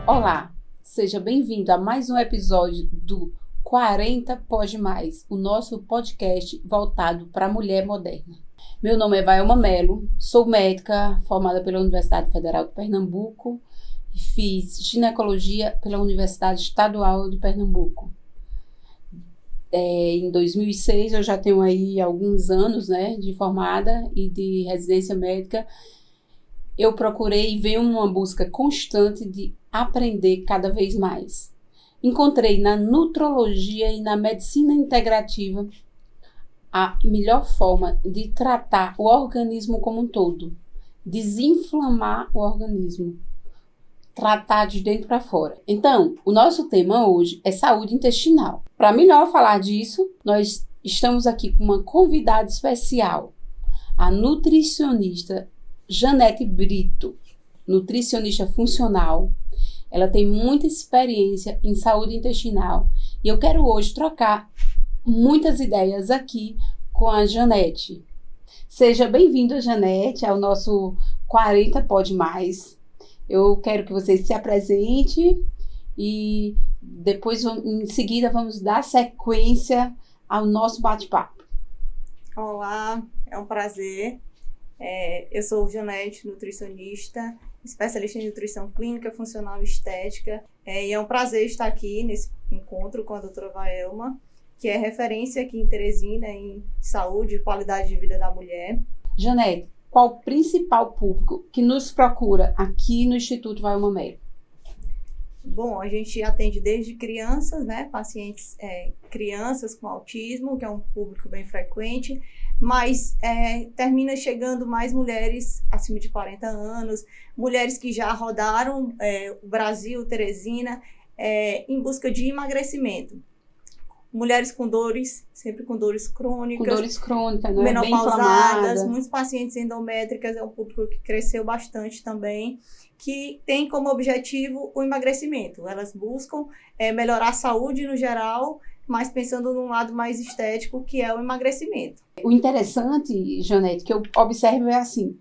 Olá, seja bem-vindo a mais um episódio do 40 Pode Mais, o nosso podcast voltado para a mulher moderna. Meu nome é Vaelma Melo, sou médica formada pela Universidade Federal de Pernambuco e fiz ginecologia pela Universidade Estadual de Pernambuco. Em 2006 eu já tenho aí alguns anos, de formada e de residência médica. Eu procurei e venho numa busca constante de aprender cada vez mais. Encontrei na nutrologia e na medicina integrativa a melhor forma de tratar o organismo como um todo, desinflamar o organismo, tratar de dentro para fora. Então, o nosso tema hoje é saúde intestinal. Para melhor falar disso, nós estamos aqui com uma convidada especial, a nutricionista Janete Brito, nutricionista funcional. Ela tem muita experiência em saúde intestinal e eu quero hoje trocar muitas ideias aqui com a Janete. Seja bem-vinda, Janete, ao nosso 40 Pode Mais. Eu quero que você se apresente e depois, em seguida, vamos dar sequência ao nosso bate-papo. Olá, é um prazer. Eu sou Janete, nutricionista, especialista em nutrição clínica, funcional e estética. E é um prazer estar aqui nesse encontro com a doutora Vaelma, que é referência aqui em Teresina em saúde e qualidade de vida da mulher. Janete, qual o principal público que nos procura aqui no Instituto Vaelma Melo? Bom, a gente atende desde crianças, pacientes, crianças com autismo, que é um público bem frequente, mas termina chegando mais mulheres acima de 40 anos, mulheres que já rodaram o Brasil, Teresina, em busca de emagrecimento. Mulheres com dores, sempre com dores crônicas. Com dores crônicas, né? Menopausadas, muitos pacientes endométricas, é um público que cresceu bastante também, que tem como objetivo o emagrecimento. Elas buscam melhorar a saúde no geral, mas pensando num lado mais estético, que é o emagrecimento. O interessante, Janete, que eu observo é assim,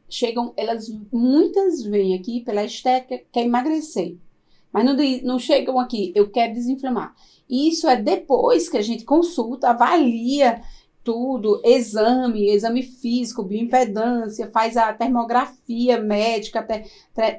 muitas vêm aqui pela estética, quer emagrecer, mas não chegam aqui, eu quero desinflamar. Isso é depois que a gente consulta, avalia tudo, exame físico, bioimpedância, faz a termografia médica,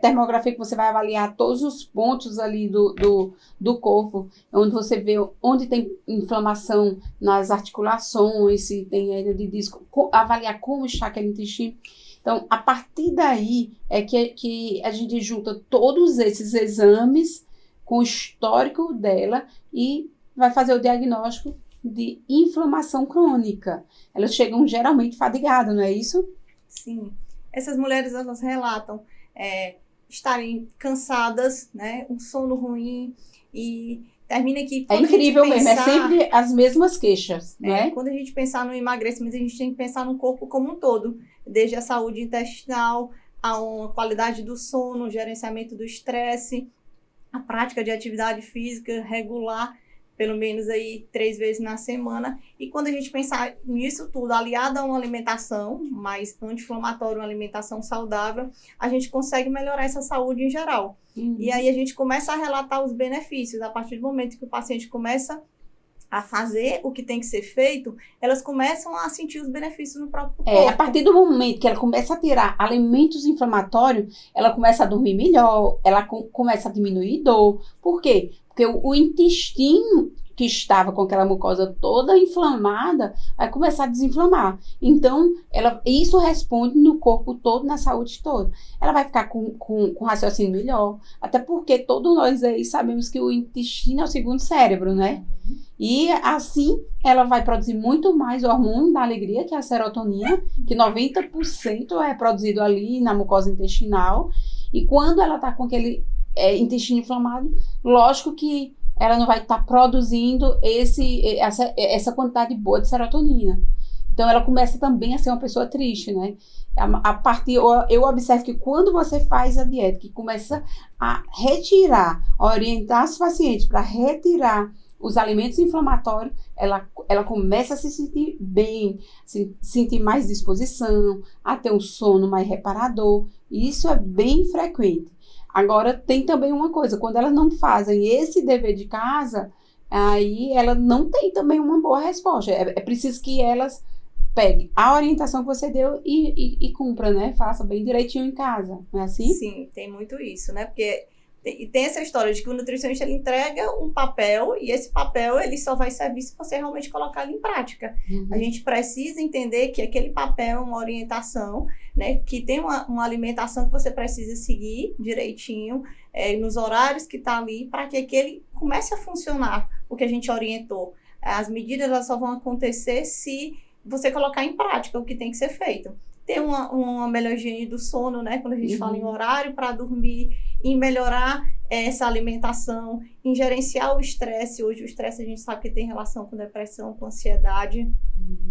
termografia que você vai avaliar todos os pontos ali do corpo, onde você vê onde tem inflamação nas articulações, se tem hernia de disco, avaliar como está aquele intestino. Então, a partir daí é que a gente junta todos esses exames com o histórico dela e vai fazer o diagnóstico de inflamação crônica. Elas chegam geralmente fadigadas, não é isso? Sim. Essas mulheres, elas relatam estarem cansadas, um sono ruim e termina que... É incrível mesmo, é sempre as mesmas queixas, né? Quando a gente pensar no emagrecimento, a gente tem que pensar no corpo como um todo, desde a saúde intestinal, a uma qualidade do sono, o gerenciamento do estresse, a prática de atividade física regular, pelo menos aí 3 vezes na semana. E quando a gente pensar nisso tudo, aliado a uma alimentação mais anti-inflamatória, uma alimentação saudável, a gente consegue melhorar essa saúde em geral. E aí a gente começa a relatar os benefícios. A partir do momento que o paciente começa a fazer o que tem que ser feito, elas começam a sentir os benefícios no próprio corpo. A partir do momento que ela começa a tirar alimentos inflamatórios, ela começa a dormir melhor, ela começa a diminuir dor. Por quê? Porque o intestino que estava com aquela mucosa toda inflamada, vai começar a desinflamar. Então, isso responde no corpo todo, na saúde toda. Ela vai ficar com raciocínio melhor, até porque todos nós aí sabemos que o intestino é o segundo cérebro, né? E assim, ela vai produzir muito mais o hormônio da alegria, que é a serotonina, que 90% é produzido ali na mucosa intestinal. E quando ela está com aquele intestino inflamado, lógico que ela não vai estar produzindo essa quantidade boa de serotonina. Então, ela começa também a ser uma pessoa triste, né? Eu observo que quando você faz a dieta, que começa a orientar os pacientes para retirar os alimentos inflamatórios, ela começa a se sentir bem, sentir mais disposição, a ter um sono mais reparador. E isso é bem frequente. Agora, tem também uma coisa, quando elas não fazem esse dever de casa, aí ela não tem também uma boa resposta. É preciso que elas peguem a orientação que você deu e cumpra, né? Faça bem direitinho em casa, não é assim? Sim, tem muito isso, né? Porque tem essa história de que o nutricionista ele entrega um papel e esse papel ele só vai servir se você realmente colocar ele em prática. Uhum. A gente precisa entender que aquele papel é uma orientação, né? Que tem uma alimentação que você precisa seguir direitinho, nos horários que está ali, para que aquele comece a funcionar, o que a gente orientou. As medidas elas só vão acontecer se você colocar em prática o que tem que ser feito. Ter uma melhor higiene do sono, né? Quando a gente fala em horário para dormir, em melhorar essa alimentação, em gerenciar o estresse. Hoje o estresse a gente sabe que tem relação com depressão, com ansiedade.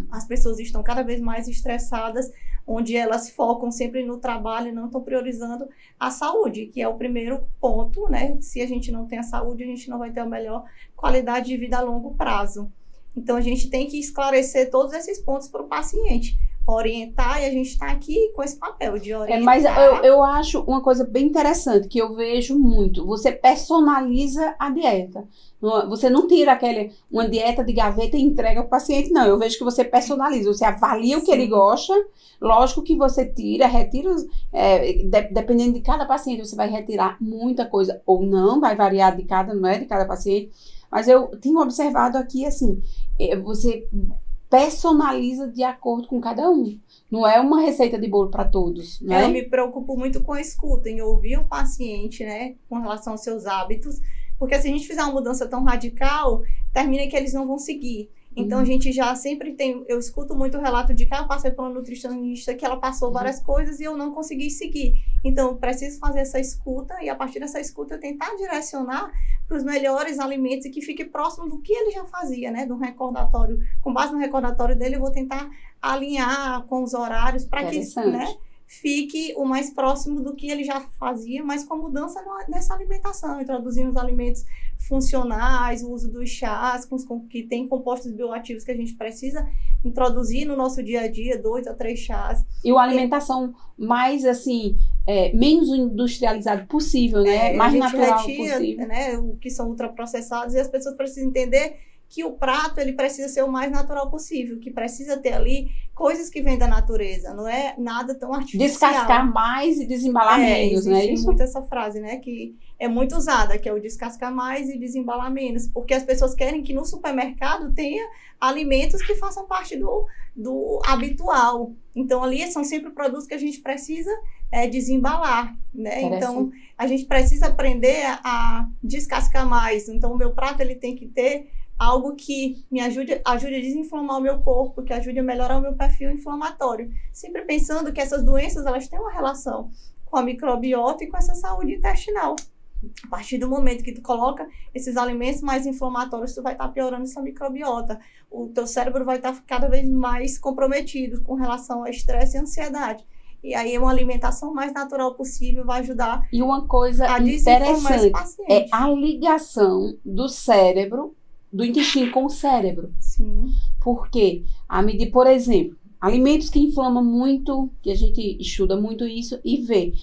As pessoas estão cada vez mais estressadas, onde elas focam sempre no trabalho e não estão priorizando a saúde, que é o primeiro ponto, né? Se a gente não tem a saúde, a gente não vai ter a melhor qualidade de vida a longo prazo. Então a gente tem que esclarecer todos esses pontos para o paciente. Orientar, e a gente está aqui com esse papel de orientar. Mas eu acho uma coisa bem interessante, que eu vejo muito, você personaliza a dieta. Você não tira uma dieta de gaveta e entrega para o paciente, não. Eu vejo que você personaliza, você avalia o que ele gosta, lógico que você retira, dependendo de cada paciente, você vai retirar muita coisa, ou não, vai variar não é de cada paciente, mas eu tenho observado aqui, assim, você personaliza de acordo com cada um. Não é uma receita de bolo para todos, né? Eu me preocupo muito com a escuta, em ouvir o paciente, né, com relação aos seus hábitos, porque se a gente fizer uma mudança tão radical, termina que eles não vão seguir. Então, a gente já sempre eu escuto muito o relato de que eu passei por uma nutricionista que ela passou várias coisas e eu não consegui seguir. Então, eu preciso fazer essa escuta e, a partir dessa escuta, eu tentar direcionar para os melhores alimentos e que fique próximo do que ele já fazia, né? Do recordatório. Com base no recordatório dele, eu vou tentar alinhar com os horários para que, né, fique o mais próximo do que ele já fazia, mas com mudança nessa alimentação, introduzindo os alimentos funcionais, o uso dos chás, que tem compostos bioativos que a gente precisa introduzir no nosso dia a dia, 2 a 3 chás. E uma alimentação mais, assim, menos industrializada possível, né? Mais natural possível. Né, o que são ultraprocessados, e as pessoas precisam entender que o prato ele precisa ser o mais natural possível, que precisa ter ali coisas que vêm da natureza, não é nada tão artificial. Descascar mais e desembalar menos, né? Existe muito essa frase, né, que é muito usada, que é o descascar mais e desembalar menos, porque as pessoas querem que no supermercado tenha alimentos que façam parte do habitual. Então, ali são sempre produtos que a gente precisa desembalar, né? Então, a gente precisa aprender a descascar mais. Então, o meu prato ele tem que ter algo que me ajude a desinflamar o meu corpo, que ajude a melhorar o meu perfil inflamatório. Sempre pensando que essas doenças, elas têm uma relação com a microbiota e com essa saúde intestinal. A partir do momento que tu coloca esses alimentos mais inflamatórios, tu vai estar piorando essa microbiota. O teu cérebro vai estar cada vez mais comprometido com relação ao estresse e ansiedade. E aí uma alimentação mais natural possível vai ajudar. E uma coisa interessante é a ligação do cérebro, do intestino com o cérebro. Sim. Porque, por exemplo, alimentos que inflamam muito, que a gente estuda muito isso e vê.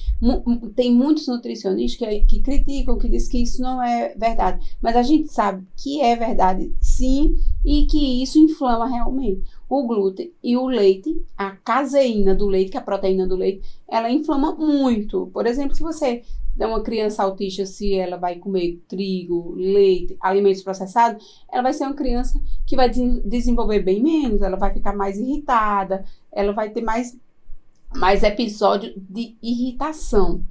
Tem muitos nutricionistas que criticam, que dizem que isso não é verdade. Mas a gente sabe que é verdade, sim, e que isso inflama realmente. O glúten e o leite, a caseína do leite, que é a proteína do leite, ela inflama muito. Por exemplo, se você der uma criança autista, se ela vai comer trigo, leite, alimentos processados, ela vai ser uma criança que vai desenvolver bem menos, ela vai ficar mais irritada, ela vai ter mais episódio de irritação,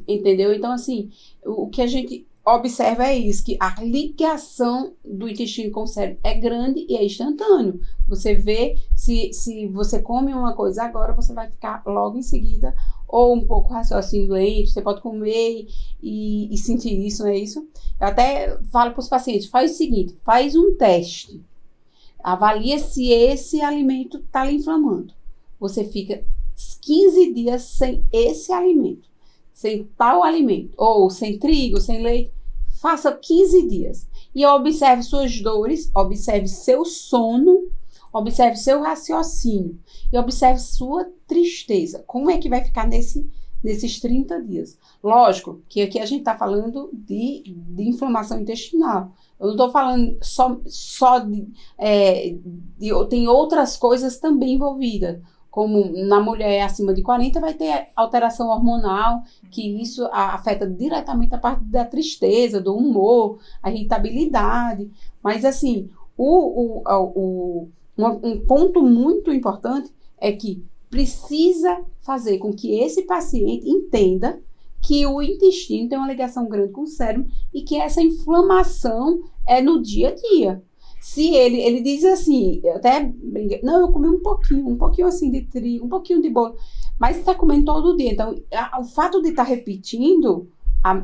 entendeu? Então, assim, o que a gente observa é isso, que a ligação do intestino com o cérebro é grande e é instantâneo. Você vê, se você come uma coisa agora, você vai ficar logo em seguida, ou um pouco raciocínio lento, você pode comer e sentir isso, não é isso? Eu até falo para os pacientes, faz o seguinte, faz um teste, avalia se esse alimento está lhe inflamando. Você fica 15 dias sem esse alimento, sem tal alimento, ou sem trigo, sem leite, faça 15 dias. E observe suas dores, observe seu sono, observe seu raciocínio e observe sua tristeza. Como é que vai ficar nesses 30 dias? Lógico que aqui a gente está falando de inflamação intestinal. Eu não estou falando só tem outras coisas também envolvidas. Como na mulher acima de 40 vai ter alteração hormonal, que isso afeta diretamente a parte da tristeza, do humor, a irritabilidade. Mas assim, um ponto muito importante é que precisa fazer com que esse paciente entenda que o intestino tem uma ligação grande com o cérebro e que essa inflamação é no dia a dia. Se ele diz assim, eu até brinquei, não, eu comi um pouquinho assim de trigo, um pouquinho de bolo, mas está comendo todo dia. Então, o fato de estar repetindo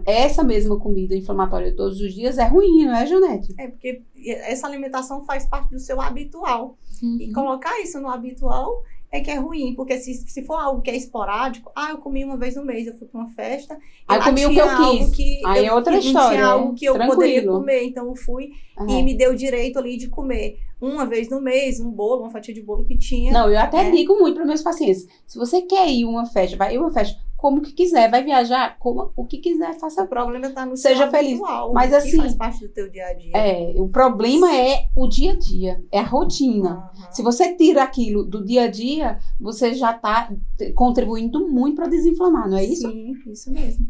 essa mesma comida inflamatória todos os dias é ruim, não é, Janete? É, porque essa alimentação faz parte do seu habitual. E colocar isso no habitual é que é ruim, porque se for algo que é esporádico, eu comi uma vez no mês, eu fui para uma festa, eu comi o que eu quis, aí é outra história, tinha algo que eu tranquilo. Poderia comer, então eu fui e me deu o direito ali de comer uma vez no mês, um bolo, uma fatia de bolo que tinha. Não, eu até digo muito para meus pacientes, se você quer ir uma festa, vai ir uma festa, como que quiser, vai viajar, coma o que quiser, faça. O problema está no seja seu feliz. habitual, Mas assim, que faz parte do teu dia a dia. O problema é o dia a dia, é a rotina. Se você tira aquilo do dia a dia, você já está contribuindo muito para desinflamar, não é isso? Sim, isso mesmo.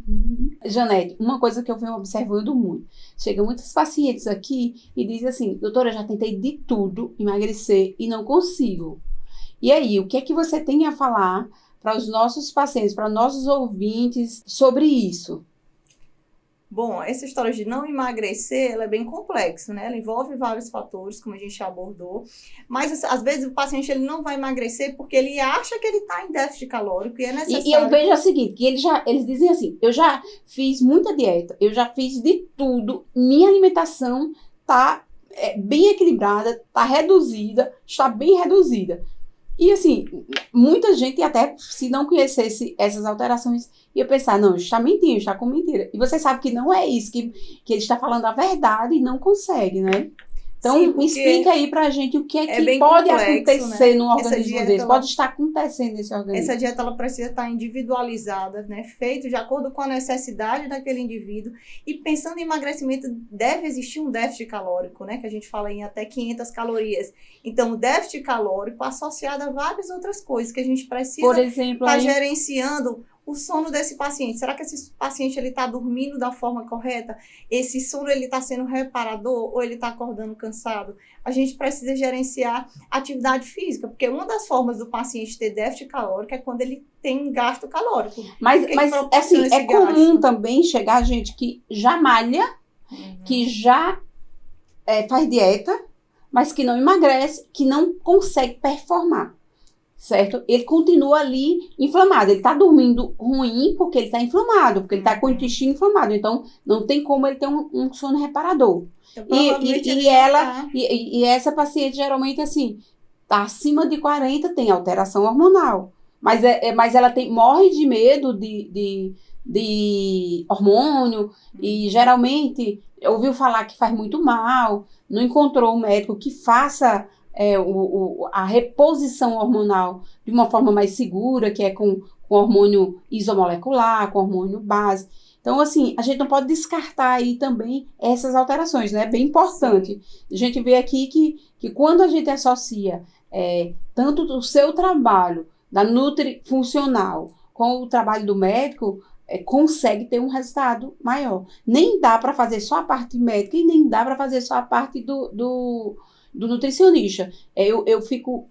Janete, uma coisa que eu venho observando muito, chegam muitos pacientes aqui e dizem assim, doutora, eu já tentei de tudo emagrecer e não consigo. E aí, o que é que você tem a falar para os nossos pacientes, para nossos ouvintes sobre isso? Bom, essa história de não emagrecer, ela é bem complexa, né? Ela envolve vários fatores, como a gente já abordou. Mas, às vezes, o paciente ele não vai emagrecer porque ele acha que ele está em déficit calórico e é necessário... E eu vejo o seguinte, que eles dizem assim, eu já fiz muita dieta, eu já fiz de tudo, minha alimentação está bem equilibrada, está reduzida, está bem reduzida. E assim, muita gente até se não conhecesse essas alterações ia pensar, não, está mentindo, está com mentira. E você sabe que não é isso, que ele está falando a verdade e não consegue, né? Então, sim, me explica aí pra gente o que é que complexo, pode acontecer, né, no essa organismo dieta, dele, pode estar acontecendo nesse organismo. Essa dieta ela precisa estar individualizada, né? Feito de acordo com a necessidade daquele indivíduo. E pensando em emagrecimento, deve existir um déficit calórico, né? Que a gente fala em até 500 calorias. Então, o déficit calórico associado a várias outras coisas que a gente precisa, por exemplo, estar gerenciando o sono desse paciente. Será que esse paciente está dormindo da forma correta? Esse sono está sendo reparador ou ele está acordando cansado? A gente precisa gerenciar atividade física, porque uma das formas do paciente ter déficit calórico é quando ele tem gasto calórico. Mas assim, é comum também chegar gente que já malha, que já faz dieta, mas que não emagrece, que não consegue performar. Certo? Ele continua ali inflamado. Ele está dormindo ruim porque ele está inflamado, porque ele está com o intestino inflamado. Então, não tem como ele ter um sono reparador. E essa paciente, geralmente, assim, está acima de 40, tem alteração hormonal. Mas ela morre de medo de hormônio e, geralmente, ouviu falar que faz muito mal, não encontrou um médico que faça... a reposição hormonal de uma forma mais segura, que é com hormônio isomolecular, com hormônio base. Então, assim, a gente não pode descartar aí também essas alterações, né? É bem importante. Sim. A gente vê aqui que quando a gente associa tanto o seu trabalho da nutrifuncional com o trabalho do médico, consegue ter um resultado maior. Nem dá para fazer só a parte médica e nem dá para fazer só a parte do nutricionista. Eu fico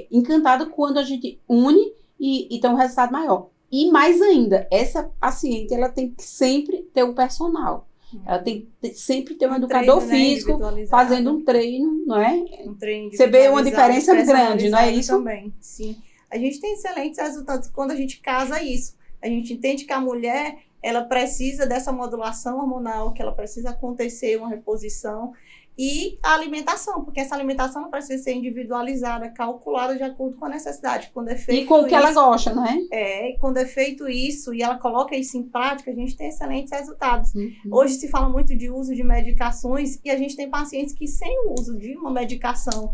encantada quando a gente une e tem um resultado maior. E mais ainda, essa paciente ela tem que sempre ter um personal. Ela tem que sempre ter um educador físico, fazendo um treino, não é? Um treino. Você vê uma diferença grande, não é isso? Também, sim. A gente tem excelentes resultados quando a gente casa isso. A gente entende que a mulher, ela precisa dessa modulação hormonal, que ela precisa acontecer uma reposição, e a alimentação, porque essa alimentação não precisa ser individualizada, calculada de acordo com a necessidade. Quando é feito E com o que ela gosta, não é? E quando é feito isso e ela coloca isso em prática, a gente tem excelentes resultados. Uhum. Hoje se fala muito de uso de medicações e a gente tem pacientes que sem o uso de uma medicação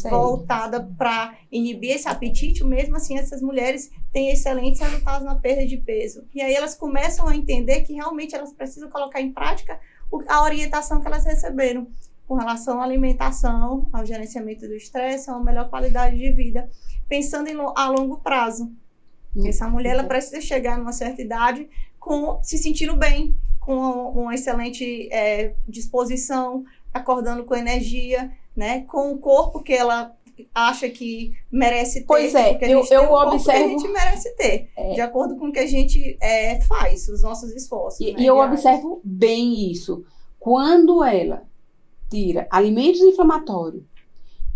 voltada para inibir esse apetite, mesmo assim essas mulheres têm excelentes resultados na perda de peso. E aí elas começam a entender que realmente elas precisam colocar em prática a orientação que elas receberam com relação à alimentação, ao gerenciamento do estresse, a uma melhor qualidade de vida, pensando a longo prazo. Essa mulher ela precisa chegar numa certa idade se sentindo bem, com uma excelente disposição, acordando com energia, né, com o corpo que ela acha que merece ter. Pois é, porque a gente eu tem um observo que a gente merece ter, de acordo com o que a gente faz, os nossos esforços. E eu observo bem isso. Quando ela tira alimentos inflamatórios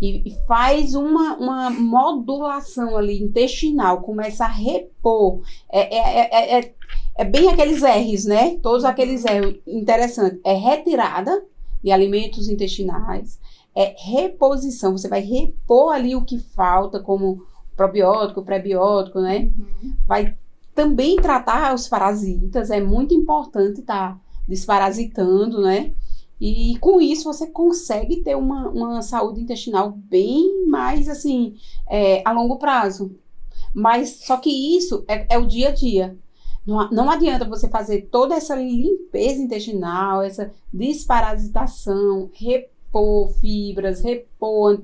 e faz uma modulação ali intestinal, começa a repor, é bem aqueles R's, né? Todos aqueles R's, interessante. É retirada de alimentos intestinais, é reposição, você vai repor ali o que falta, como probiótico, pré-biótico, né? Vai também tratar os parasitas, é muito importante estar desparasitando, né? E com isso você consegue ter uma saúde intestinal bem mais, assim, a longo prazo. Mas só que isso é o dia a dia. Não adianta você fazer toda essa limpeza intestinal, essa desparasitação, repor fibras, repor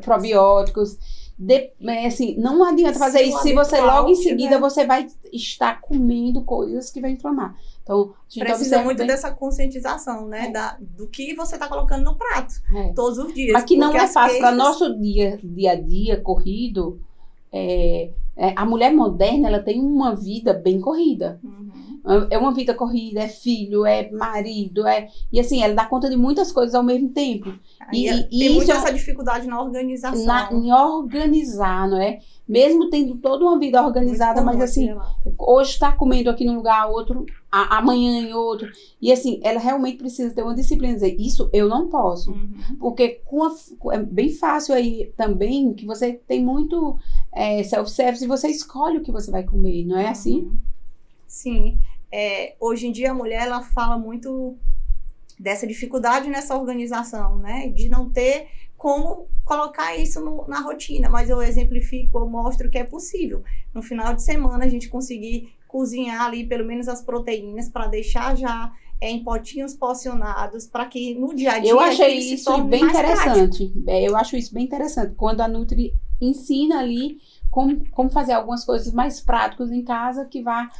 probióticos. Assim, não adianta fazer isso se você logo em seguida você vai estar comendo coisas que vai inflamar. Então, a gente precisa muito dessa conscientização, né? Do que você está colocando no prato todos os dias. Mas que não é fácil para nosso dia a dia corrido. A mulher moderna, ela tem uma vida bem corrida. É uma vida corrida, é filho, é marido, e assim, ela dá conta de muitas coisas ao mesmo tempo. Tem muito essa dificuldade na organização. Em organizar, não é? Mesmo tendo toda uma vida organizada, mas assim, hoje está comendo aqui num lugar, outro, amanhã em outro. E assim, ela realmente precisa ter uma disciplina, dizer, isso eu não posso. Porque é bem fácil aí também, que você tem muito self-service e você escolhe o que você vai comer, não é assim? Sim. Hoje em dia a mulher, ela fala muito dessa dificuldade nessa organização, né? De não ter como colocar isso na rotina, mas eu exemplifico, eu mostro que é possível. No final de semana a gente conseguir cozinhar ali pelo menos as proteínas para deixar já em potinhos porcionados, para que no dia a dia eu achei isso bem interessante. Eu acho isso bem interessante quando a Nutri ensina ali como fazer algumas coisas mais práticas em casa que vá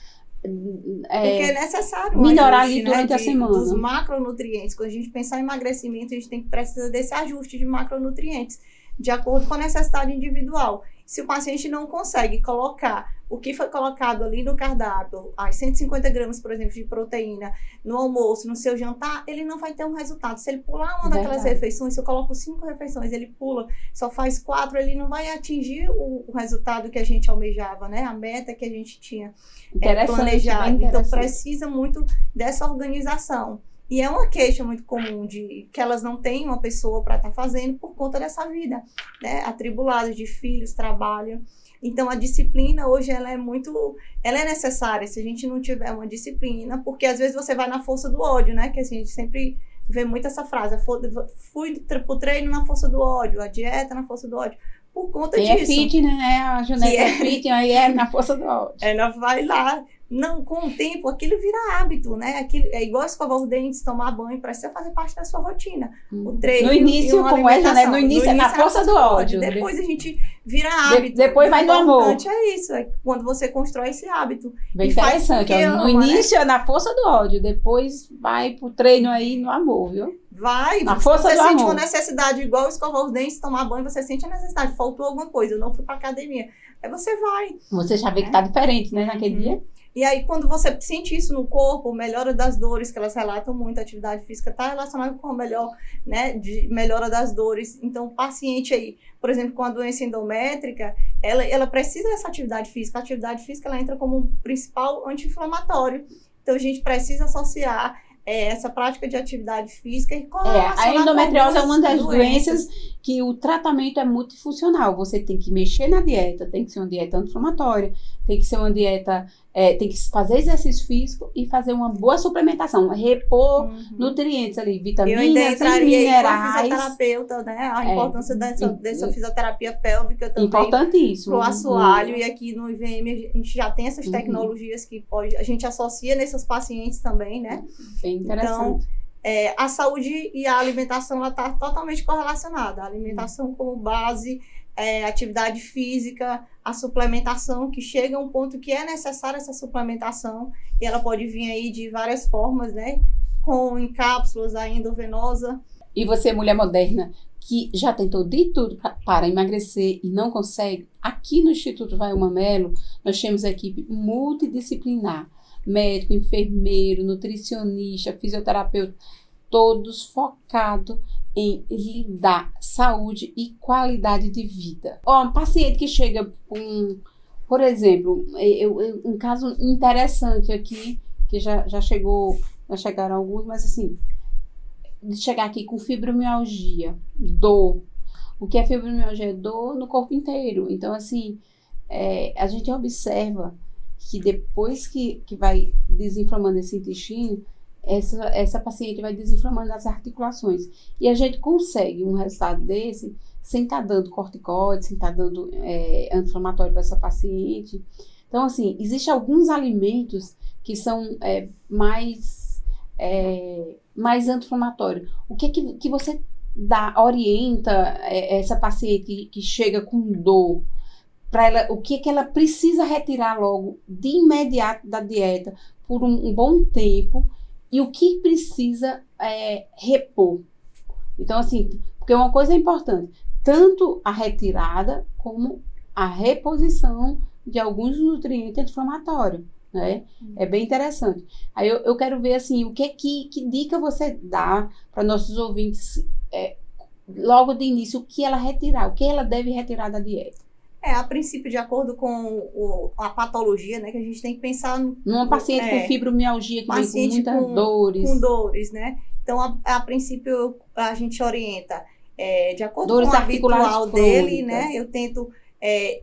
porque é necessário melhorar ali durante a semana. Dos macronutrientes. Quando a gente pensar em emagrecimento, a gente precisa desse ajuste de macronutrientes, de acordo com a necessidade individual. Se o paciente não consegue colocar o que foi colocado ali no cardápio, as 150 gramas, por exemplo, de proteína, no almoço, no seu jantar, ele não vai ter um resultado. Se ele pular uma daquelas refeições, se eu coloco 5 refeições, ele pula, só faz 4, ele não vai atingir o resultado que a gente almejava, né? A meta que a gente tinha planejado. Então, precisa muito dessa organização. E é uma queixa muito comum de que elas não têm uma pessoa para estar fazendo por conta dessa vida, né? Atribulada de filhos, trabalho. Então, a disciplina hoje ela é necessária se a gente não tiver uma disciplina, porque às vezes você vai na força do ódio, né? Que a gente sempre vê muito essa frase, fui pro treino na força do ódio, a dieta na força do ódio. Por conta disso. É fit, né? A Janete é fit, aí é na força do ódio. Ela vai lá. Não, com o tempo, aquilo vira hábito, né? Aquilo, é igual escovar os dentes, tomar banho, precisa fazer parte da sua rotina. O treino, no início, como é, Janete? No início é na força do ódio. Depois a gente vira hábito. Depois vai do amor. É isso, quando você constrói esse hábito. Bem interessante. No início é na força do ódio, depois vai pro treino aí no amor, viu? Vai, na força você do sente amor. uma necessidade, igual escovar os dentes, tomar banho, você sente a necessidade, faltou alguma coisa, eu não fui pra academia. Aí você vai. Você já vê que tá diferente, né, naquele dia? E aí, quando você sente isso no corpo, melhora das dores, que elas relatam muito, a atividade física está relacionada com a melhora das dores. Então, o paciente aí, por exemplo, com a doença endométrica, ela precisa dessa atividade física. A atividade física, ela entra como um principal anti-inflamatório. Então, a gente precisa associar essa prática de atividade física e A endometriose é uma das doenças que o tratamento é multifuncional. Você tem que mexer na dieta, tem que ser uma dieta anti-inflamatória, tem que ser uma dieta, tem que fazer exercício físico e fazer uma boa suplementação, repor nutrientes ali, vitaminas e minerais. Eu ainda entraria com a fisioterapeuta, né? A importância dessa fisioterapia pélvica também. Importantíssimo. Pro assoalho, e aqui no IVM a gente já tem essas tecnologias que a gente associa nesses pacientes também, né? Bem interessante. Então, a saúde e a alimentação está totalmente correlacionada. A alimentação como base, atividade física, a suplementação, que chega a um ponto que é necessária essa suplementação, e ela pode vir aí de várias formas, né? Em cápsulas, a endovenosa. E você, mulher moderna, que já tentou de tudo para emagrecer e não consegue, aqui no Instituto Vai Uma Melo, nós temos a equipe multidisciplinar, médico, enfermeiro, nutricionista, fisioterapeuta, todos focados em lhe dar saúde e qualidade de vida. Um paciente que chega com, por exemplo, um caso interessante aqui, que já chegaram alguns, mas assim, de chegar aqui com fibromialgia, dor. O que é fibromialgia? É dor no corpo inteiro. Então, assim, a gente observa que depois que vai desinflamando esse intestino, essa paciente vai desinflamando as articulações. E a gente consegue um resultado desse sem estar dando corticoide, sem estar dando anti-inflamatório para essa paciente. Então, assim, existem alguns alimentos que são mais anti-inflamatórios. O que você orienta essa paciente que chega com dor? Para ela, o que ela precisa retirar logo de imediato da dieta por um bom tempo e o que precisa repor. Então, assim, porque uma coisa é importante, tanto a retirada como a reposição de alguns nutrientes anti-inflamatórios, né? É bem interessante. Aí eu quero ver, assim, que dica você dá para nossos ouvintes logo de início, o que ela retirar, o que ela deve retirar da dieta. A princípio, de acordo com a patologia, né, que a gente tem que pensar numa paciente com fibromialgia, que vem com muitas dores. Com dores, né? Então, a princípio, a gente orienta de acordo dores com o habitual dele, crônicas, né? Eu tento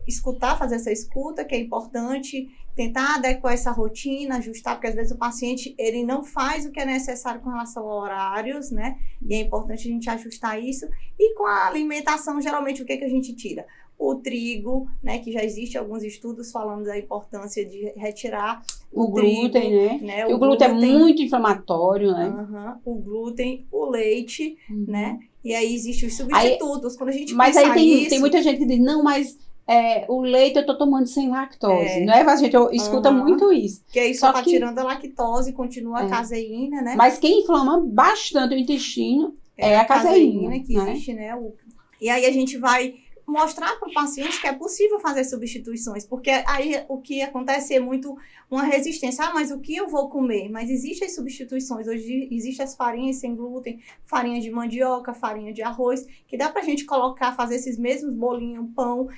escutar, fazer essa escuta, que é importante, tentar adequar essa rotina, ajustar, porque às vezes o paciente ele não faz o que é necessário com relação a horários, né? E é importante a gente ajustar isso. E com a alimentação, geralmente, o que a gente tira? O trigo, né, que já existe alguns estudos falando da importância de retirar o glúten, né? O glúten é muito inflamatório, né? O glúten, o leite, né? E aí existem os substitutos. Quando a gente mas aí tem muita gente que diz, não, mas o leite eu tô tomando sem lactose, não é? A gente escuta muito isso. Que aí só tá tirando a lactose, continua a caseína, né? Mas quem inflama bastante o intestino é a caseína que existe, né? E aí a gente vai mostrar para o paciente que é possível fazer substituições, porque aí o que acontece é muito uma resistência. Mas o que eu vou comer? Mas existem as substituições. Hoje existem as farinhas sem glúten, farinha de mandioca, farinha de arroz, que dá para a gente fazer esses mesmos bolinhos, pão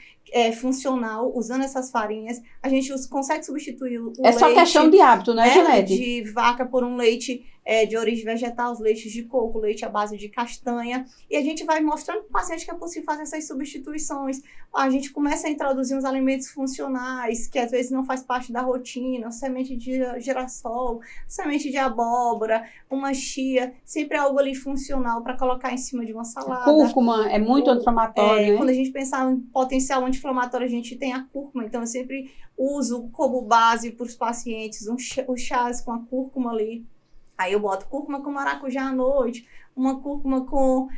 funcional, usando essas farinhas. A gente consegue substituir o leite. Só questão de hábito, né, Janete? De vaca por um leite de origem vegetal, os leites de coco, leite à base de castanha, e a gente vai mostrando para o paciente que é possível fazer essas substituições. A gente começa a introduzir uns alimentos funcionais, que às vezes não faz parte da rotina, semente de girassol, semente de abóbora, uma chia, sempre algo ali funcional para colocar em cima de uma salada. Cúrcuma é muito anti-inflamatório, né? Quando a gente pensar em potencial anti-inflamatório, a gente tem a cúrcuma, então eu sempre uso como base para os pacientes os chás com a cúrcuma ali. Aí eu boto cúrcuma com maracujá à noite, uma cúrcuma com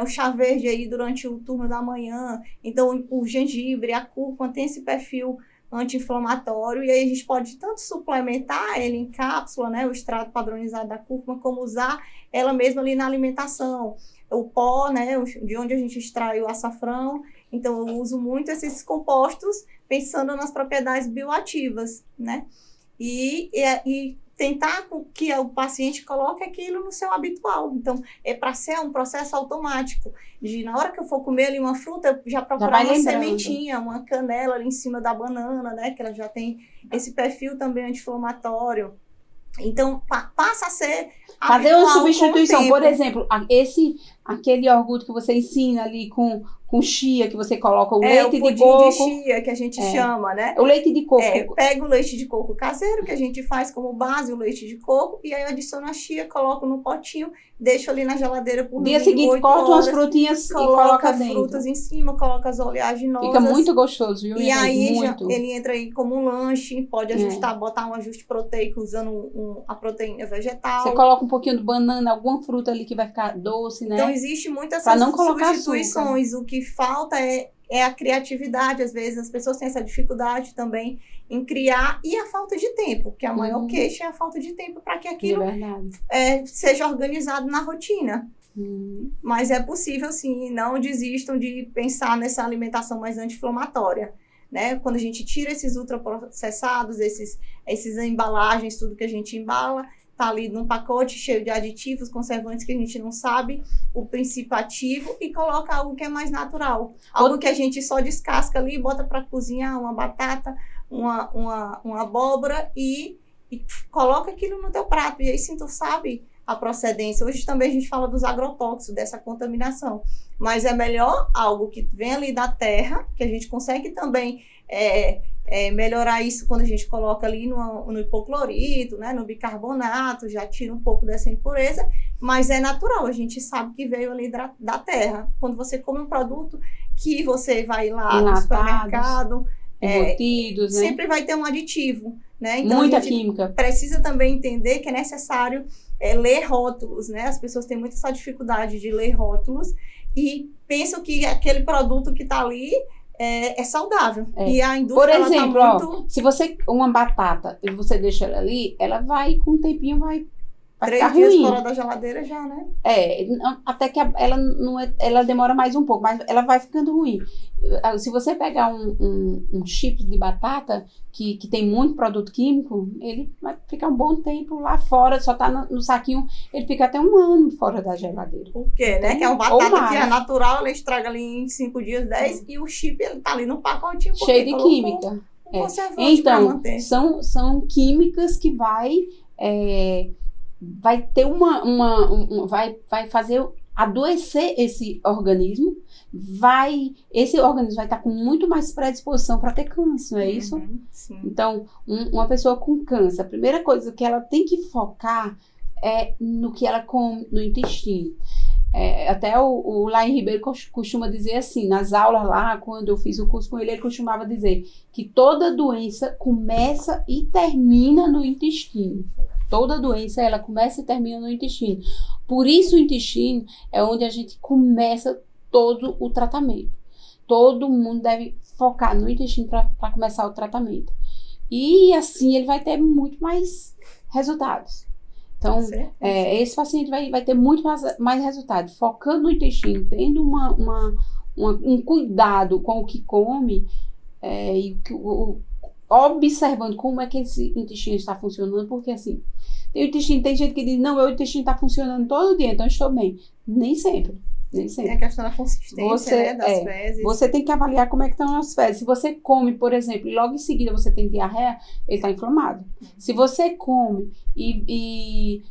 o chá verde aí durante o turno da manhã. Então, o gengibre, a cúrcuma tem esse perfil anti-inflamatório, e aí a gente pode tanto suplementar ele em cápsula, né, o extrato padronizado da cúrcuma, como usar ela mesma ali na alimentação. O pó, né, de onde a gente extrai o açafrão. Então, eu uso muito esses compostos pensando nas propriedades bioativas, né? E tentar que o paciente coloque aquilo no seu habitual. Então, para ser um processo automático. Na hora que eu for comer ali uma fruta, já procurar uma sementinha, uma canela ali em cima da banana, né? Que ela já tem esse perfil também anti-inflamatório. Então, passa a ser fazer uma habitual com o substituição. Por tempo. exemplo, aquele iogurte que você ensina ali com chia, que você coloca o O leite de pudim de coco. chia, que a gente chama, né? O leite de coco. Pega o leite de coco caseiro, que a gente faz como base o leite de coco, e aí adiciona a chia, coloca no potinho, deixa ali na geladeira por Dia no mínimo seguinte, 8 corta umas horas, frutinhas e coloca coloca dentro. frutas em cima, coloca as oleaginosas. Fica muito gostoso, viu? E aí muito. ele entra aí como um lanche, pode ajustar, botar um ajuste proteico usando a proteína vegetal. Você coloca um pouquinho de banana, alguma fruta ali que vai ficar doce, né? Então, existe muitas Pra não colocar substituições. O que falta é a criatividade. Às vezes, as pessoas têm essa dificuldade também em criar e a falta de tempo, que a maior queixa é a falta de tempo para que aquilo seja organizado na rotina. Mas é possível, sim, não desistam de pensar nessa alimentação mais anti-inflamatória. Né? Quando a gente tira esses ultraprocessados, esses embalagens, tudo que a gente embala, tá ali num pacote cheio de aditivos, conservantes que a gente não sabe o princípio ativo, e coloca algo que é mais natural. Algo que a gente só descasca ali, bota para cozinhar uma batata, uma abóbora e coloca aquilo no teu prato. E aí sim tu sabe a procedência. Hoje também a gente fala dos agrotóxicos, dessa contaminação. Mas é melhor algo que vem ali da terra, que a gente consegue também melhorar isso quando a gente coloca ali no hipoclorito, né, no bicarbonato, já tira um pouco dessa impureza, mas é natural, a gente sabe que veio ali da terra. Quando você come um produto que você vai lá no supermercado, embutidos, né? Sempre vai ter um aditivo, né? Então muita a gente química. Precisa também entender que é necessário ler rótulos, né? As pessoas têm muita essa dificuldade de ler rótulos e pensam que aquele produto que está ali é saudável. E a indústria, por exemplo, ela tá muito... se você uma batata e você deixa ela ali, ela vai com um tempinho vai 3 dias fora da geladeira já, né? Até que ela demora mais um pouco, mas ela vai ficando ruim. Se você pegar um chips de batata que tem muito produto químico, ele vai ficar um bom tempo lá fora, só tá no saquinho, ele fica até 1 ano fora da geladeira. Por quê, né? Que é uma batata que é natural, ela estraga ali em 5 dias, 10, e o chip, ele tá ali no pacotinho. Cheio de química. Então, são químicas que vai ter vai fazer adoecer esse organismo, esse organismo vai estar com muito mais predisposição para ter câncer, não é isso? Sim. Então, uma pessoa com câncer, a primeira coisa que ela tem que focar é no que ela come no intestino. Até o Laim Ribeiro costuma dizer assim, nas aulas lá, quando eu fiz o curso com ele costumava dizer que toda doença começa e termina no intestino. Toda doença, ela começa e termina no intestino. Por isso o intestino é onde a gente começa todo o tratamento. Todo mundo deve focar no intestino para começar o tratamento. E assim ele vai ter muito mais resultados. Então, esse paciente vai ter muito mais resultado. Focando no intestino, tendo um cuidado com o que come, observando como é que esse intestino está funcionando, porque assim, tem gente que diz, não, meu intestino está funcionando todo dia, então eu estou bem. Nem sempre. Tem a questão da consistência, das fezes. Você tem que avaliar como é que estão as fezes. Se você come, por exemplo, e logo em seguida você tem diarreia, ele está inflamado. Se você come e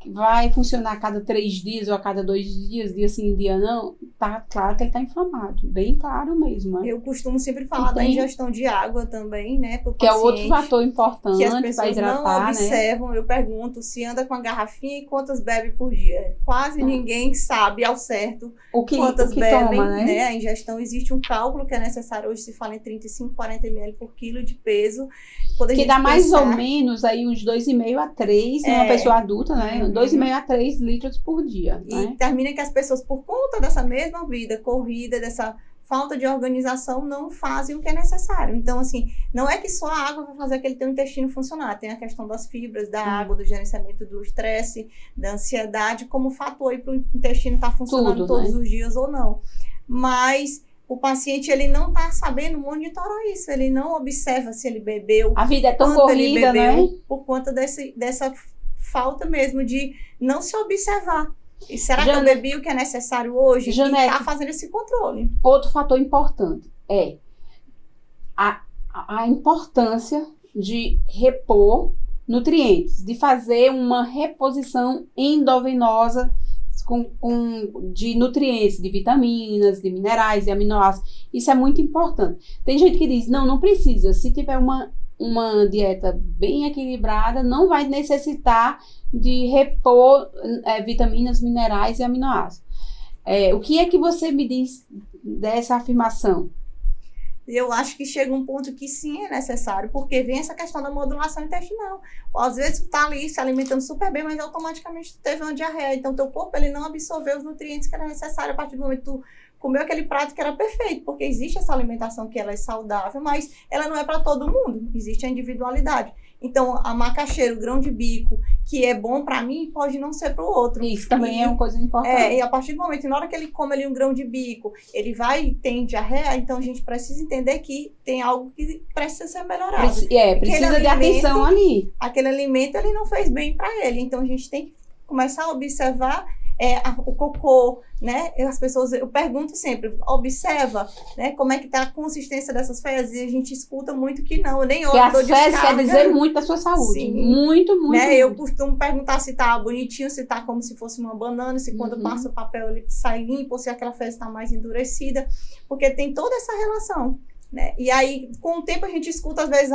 vai funcionar a cada 3 dias ou a cada 2 dias, dia sim, dia não, tá claro que ele está inflamado. Bem claro mesmo. Né? Eu costumo sempre falar da ingestão de água também, né? Que é outro fator importante que as pessoas hidratar, não observam. Né? Eu pergunto se anda com a garrafinha e quantas bebe por dia. Quase ninguém sabe ao certo quantas bebem. Toma, né? A ingestão, existe um cálculo que é necessário. Hoje se fala em 35, 40 ml por quilo de peso. Que dá mais ou menos aí uns 2,5 a 3 numa pessoa adulta, né? 2,5 a 3 litros por dia. E né? termina que as pessoas, por conta dessa mesma vida corrida, dessa falta de organização, não fazem o que é necessário. Então, assim, não é que só a água vai fazer aquele teu intestino funcionar. Tem a questão das fibras, da água, do gerenciamento do estresse, da ansiedade, como fator aí para o intestino estar funcionando todos os dias ou não. Mas o paciente, ele não está sabendo monitorar isso. Ele não observa se ele bebeu. A vida é tão corrida, né? Por conta dessa falta mesmo de não se observar. E será que eu bebi o que é necessário hoje? Janete, e está fazendo esse controle. Outro fator importante é a importância de repor nutrientes, de fazer uma reposição endovenosa de nutrientes, de vitaminas, de minerais, de aminoácidos. Isso é muito importante. Tem gente que diz, não precisa. Se tiver uma dieta bem equilibrada, não vai necessitar de repor vitaminas, minerais e aminoácidos. O que é que você me diz dessa afirmação? Eu acho que chega um ponto que sim é necessário, porque vem essa questão da modulação intestinal. Às vezes tu tá ali se alimentando super bem, mas automaticamente tu teve uma diarreia. Então teu corpo ele não absorveu os nutrientes que era necessário a partir do momento que tu comeu aquele prato que era perfeito, porque existe essa alimentação que ela é saudável, mas ela não é para todo mundo, existe a individualidade. Então, a macaxeira, o grão de bico, que é bom para mim, pode não ser para o outro. Isso também é uma coisa importante. E a partir do momento, na hora que ele come ali um grão de bico, ele tem diarreia, então a gente precisa entender que tem algo que precisa ser melhorado. Precisa de atenção ali. Aquele alimento, ele não fez bem para ele, então a gente tem que começar a observar o cocô, né? Eu pergunto sempre, observa, né? Como é que tá a consistência dessas fezes, e a gente escuta muito que não, eu nem olho, porque as fezes quer dizer muito da sua saúde. Sim. Muito, muito, né? muito. Eu costumo perguntar se tá bonitinho, se tá como se fosse uma banana, se quando passa o papel ele sai limpo, ou se aquela fezes está mais endurecida, porque tem toda essa relação, né? E aí, com o tempo a gente escuta às vezes,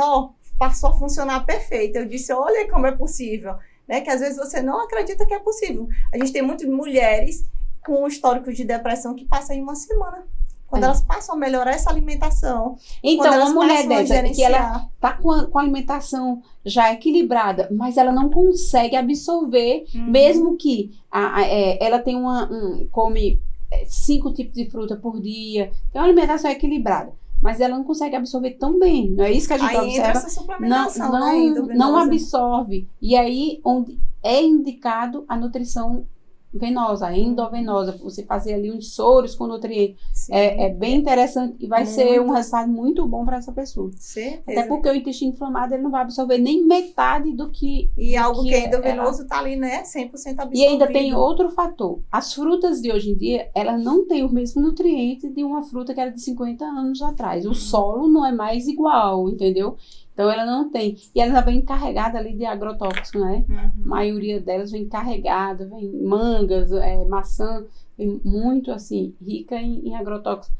passou a funcionar perfeito. Eu disse, olha como é possível. Né, que às vezes você não acredita que é possível. A gente tem muitas mulheres com históricos de depressão que passam em uma semana. Quando elas passam a melhorar essa alimentação. Então, uma mulher dessa, que ela tá com a alimentação já equilibrada, mas ela não consegue absorver, mesmo que ela tem come 5 tipos de fruta por dia, tem uma alimentação equilibrada. Mas ela não consegue absorver tão bem. Não é isso que a gente observa? Essa suplementação, não absorve. E aí, onde é indicado a nutrição venosa, a endovenosa, você fazer ali uns soros com nutrientes. É bem interessante e vai ser um resultado muito bom para essa pessoa. Certeza. Até porque o intestino inflamado ele não vai absorver nem metade do que... E algo que é endovenoso está ali, né? 100% absorvido. E ainda tem outro fator. As frutas de hoje em dia, elas não têm os mesmos nutrientes de uma fruta que era de 50 anos atrás. O solo não é mais igual, entendeu? Então, ela não tem. E ela vem carregada ali de agrotóxico, né? A maioria delas vem carregada, vem mangas, maçã, vem muito, assim, rica em agrotóxico.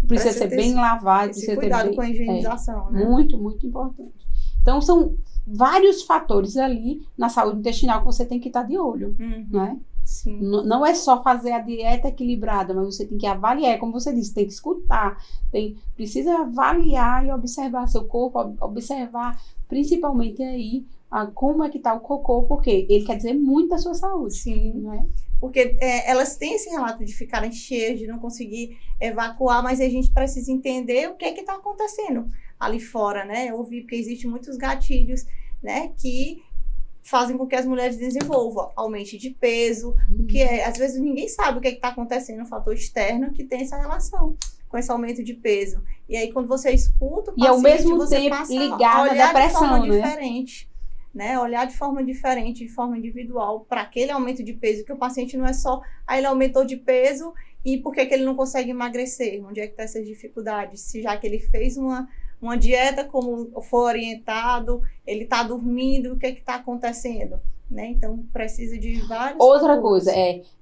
Precisa ser bem lavado. Esse cuidado com a higienização, né? Muito, muito importante. Então, são vários fatores ali na saúde intestinal que você tem que estar de olho, né? Sim. Não é só fazer a dieta equilibrada, mas você tem que avaliar, como você disse, tem que escutar, precisa avaliar e observar seu corpo, observar principalmente aí como é que está o cocô, porque ele quer dizer muito da sua saúde. Sim, né? Porque elas têm esse relato de ficarem cheias, de não conseguir evacuar, mas a gente precisa entender o que está acontecendo ali fora, né? Eu ouvi porque existem muitos gatilhos, né, que fazem com que as mulheres desenvolvam, aumente de peso, porque às vezes ninguém sabe o que está acontecendo, um fator externo que tem essa relação com esse aumento de peso. E aí quando você escuta o paciente, e ao mesmo você tempo passa ligada a olhar à depressão, de forma né? diferente, né? Olhar de forma diferente, de forma individual, para aquele aumento de peso, que o paciente não é só, ele aumentou de peso e por que ele não consegue emagrecer? Onde é que está essas dificuldades? Se já que ele fez uma dieta como foi orientado, ele está dormindo, o que está acontecendo? Né? Então, precisa de vários Outra fatores. coisa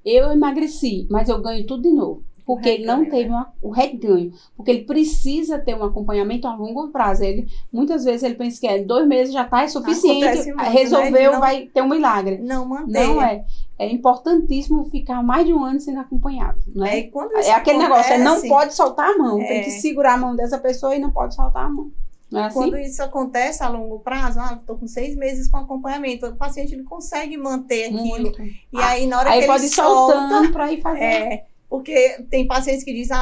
eu emagreci, mas eu ganho tudo de novo. Porque ele não teve o reganho. Porque ele precisa ter um acompanhamento a longo prazo. Muitas vezes ele pensa que 2 meses já está suficiente, muito, resolveu, né? vai ter um milagre. Não manter. Não é. É importantíssimo ficar mais de um ano sendo acompanhado. Não é? Aquele negócio, não pode soltar a mão. Tem que segurar a mão dessa pessoa e não pode soltar a mão. Não é assim? Quando isso acontece a longo prazo, estou com 6 meses com acompanhamento, o paciente ele consegue manter aquilo. Muito. E aí, na hora que ele pode ir soltando para ir fazer. Porque tem pacientes que dizem,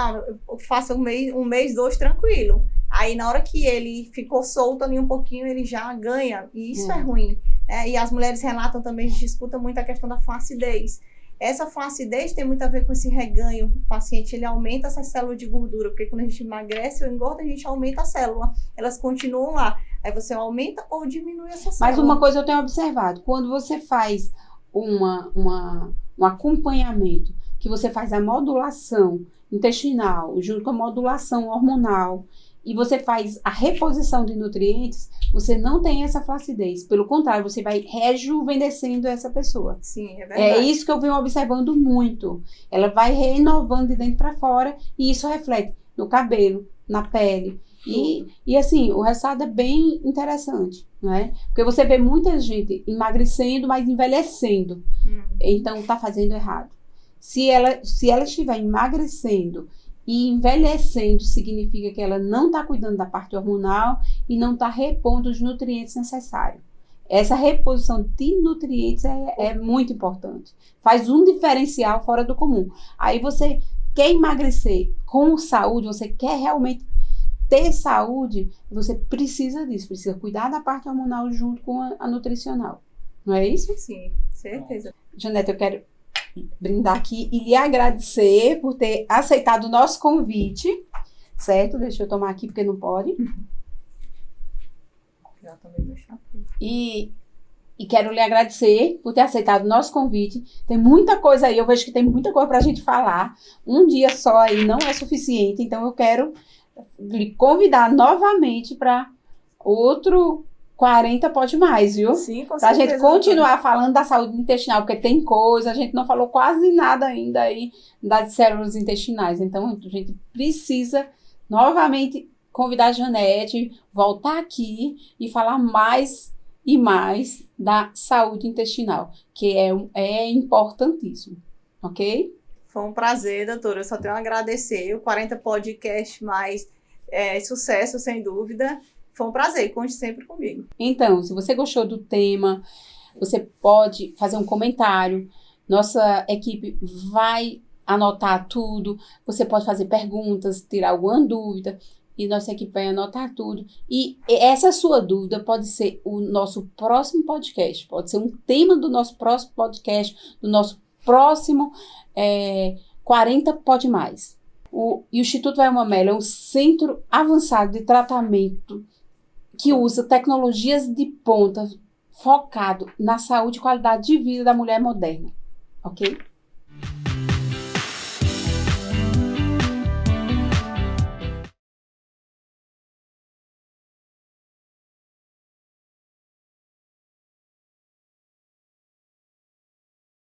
eu faço um mês, 2 tranquilo. Aí, na hora que ele ficou solto ali um pouquinho, ele já ganha. E isso é ruim. E as mulheres relatam também, a gente escuta muito a questão da flacidez. Essa flacidez tem muito a ver com esse reganho. O paciente, ele aumenta essa célula de gordura, porque quando a gente emagrece ou engorda, a gente aumenta a célula. Elas continuam lá. Aí você aumenta ou diminui essa célula. Mas uma coisa eu tenho observado, quando você faz um acompanhamento, que você faz a modulação intestinal, junto com a modulação hormonal, e você faz a reposição de nutrientes, você não tem essa flacidez. Pelo contrário, você vai rejuvenescendo essa pessoa. Sim, é verdade. É isso que eu venho observando muito. Ela vai renovando de dentro para fora e isso reflete no cabelo, na pele. E assim, o resultado é bem interessante, não é? Porque você vê muita gente emagrecendo, mas envelhecendo. Então, tá fazendo errado. Se ela estiver emagrecendo e envelhecendo, significa que ela não está cuidando da parte hormonal e não está repondo os nutrientes necessários. Essa reposição de nutrientes é muito importante. Faz um diferencial fora do comum. Aí você quer emagrecer com saúde, você quer realmente ter saúde, você precisa disso, precisa cuidar da parte hormonal junto com a nutricional. Não é isso? Sim, certeza. Janete, eu quero brindar aqui e lhe agradecer por ter aceitado o nosso convite, certo? Deixa eu tomar aqui porque não pode. Já tomei meu chá. E quero lhe agradecer por ter aceitado o nosso convite. Tem muita coisa aí, eu vejo que tem muita coisa pra gente falar. Um dia só aí não é suficiente, então eu quero lhe convidar novamente para outro 40 pode mais, viu? Sim, com Pra certeza. gente continuar falando da saúde intestinal, porque tem coisa, a gente não falou quase nada ainda aí das células intestinais. Então, a gente precisa novamente convidar a Janete, voltar aqui e falar mais e mais da saúde intestinal, que é importantíssimo, ok? Foi um prazer, doutora. Eu só tenho a agradecer. O 40 Podcast mais sucesso, sem dúvida. Foi um prazer. Conte sempre comigo. Então, se você gostou do tema, você pode fazer um comentário. Nossa equipe vai anotar tudo. Você pode fazer perguntas, tirar alguma dúvida. E nossa equipe vai anotar tudo. E essa sua dúvida pode ser o nosso próximo podcast. Pode ser um tema do nosso próximo podcast, do nosso próximo 40 Pode Mais. O Instituto Velma Mello é um centro avançado de tratamento que usa tecnologias de ponta focado na saúde e qualidade de vida da mulher moderna. Ok?